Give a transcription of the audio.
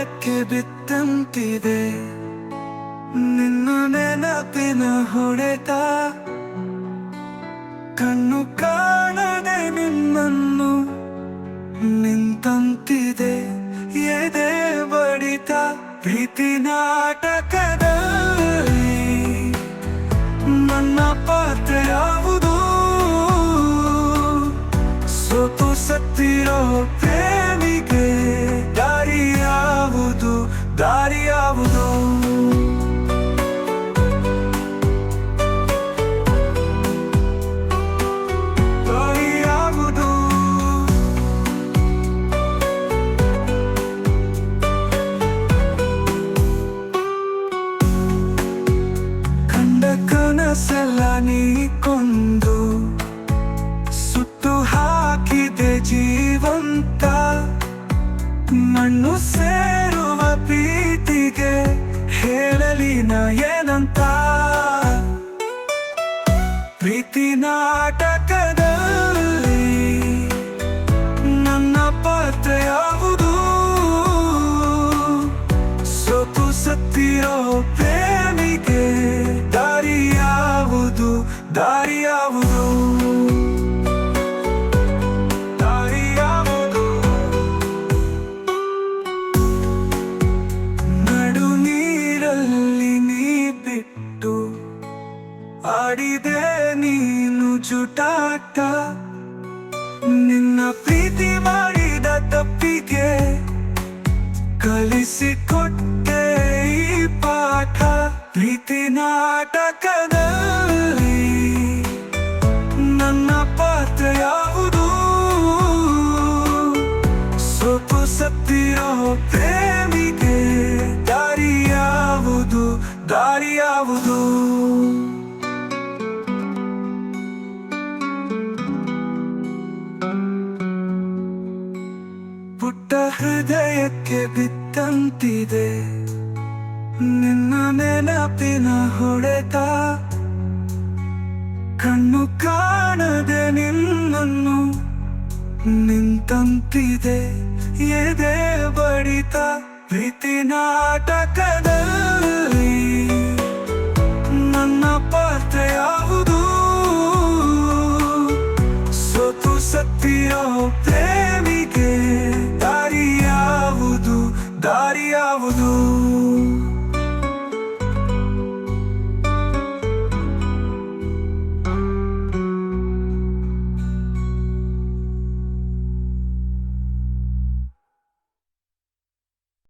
ಹೃದಯಕ್ಕೆ ಬಿತ್ತಂತಿದೆ ನಿನ್ನ ನೆನಪಿನ ಹೊಡೆತ. ಕಣ್ಣು ಕಾಣದೆ ನಿನ್ನನ್ನು ನಿಂತಂತಿದೆ ಎದೆ ಬಡಿತ. ಪ್ರೀತಿ ನಾಟಕದಲ್ಲಿ ನನ್ನ ಪಾತ್ರ ಯಾವುದು? ಸೋತು ಸತ್ತಿರೋ ಪ್ರೇಮಿಗೆ ದಾರಿ ಯಾವುದು? ದಾರಿ ಯಾವುದು? ದಾರಿ ಯಾವುದು? ಕಂಡ ಕನಸೆಲ್ಲ ನೀ ಕೊಂದು ಸುತ್ತು ಹಾಕಿದೆ ಜೀವಂತ. ಮಣ್ಣು ಸೇರುವ ಪ್ರೀತಿಗೆ ಹೇಳಲಿ ನಾ ಏನಂತ? ಪ್ರೀತಿ ನಾಟಕದಲ್ಲಿ ನನ್ನ ಪಾತ್ರ ಯಾವುದು? ಸೋತು ಸತ್ತಿರೋ ಪ್ರೇಮಿಗೆ ದಾರಿ ಯಾವುದು? ದಾರಿ ಯಾವುದು? ದಾರಿ ಯಾವುದು? ನಡು ನೀರಲ್ಲಿ ನೀ ಬಿಟ್ಟು ಆಡಿದೆ ನೀನು ಜುಟಾಟ. ನಿನ್ನ ಪ್ರೀತಿ ಮಾಡಿದ ತಪ್ಪಿಗೆ ಕಲಿಸಿಕೊಟ್ಟೆ ಈ ಪಾಠ. ಪ್ರೀತಿ ನಾಟಕದಲ್ಲಿ ನನ್ನ ಪಾತ್ರ ಯಾವುದು? ಸೋತು ಸತ್ತಿರೋ ಪ್ರೇಮಿಗೆ ದಾರಿ ಯಾವುದು? ದಾರಿ ಯಾವುದು? ಪುಟ್ಟ ಹೃದಯಕ್ಕೆ ಬಿತ್ತಂತಿದೆ ನಿನ್ನ ನೆನಪಿನ ಹೊಡೆತ. ಕಣ್ಣು ಕಾಣದೆ ನಿನ್ನನ್ನು ನಿಂತಂತಿದೆ ಎದೆ ಬಡಿತ. ಪ್ರೀತಿ ನಾಟಕದಲ್ಲಿ ನನ್ನ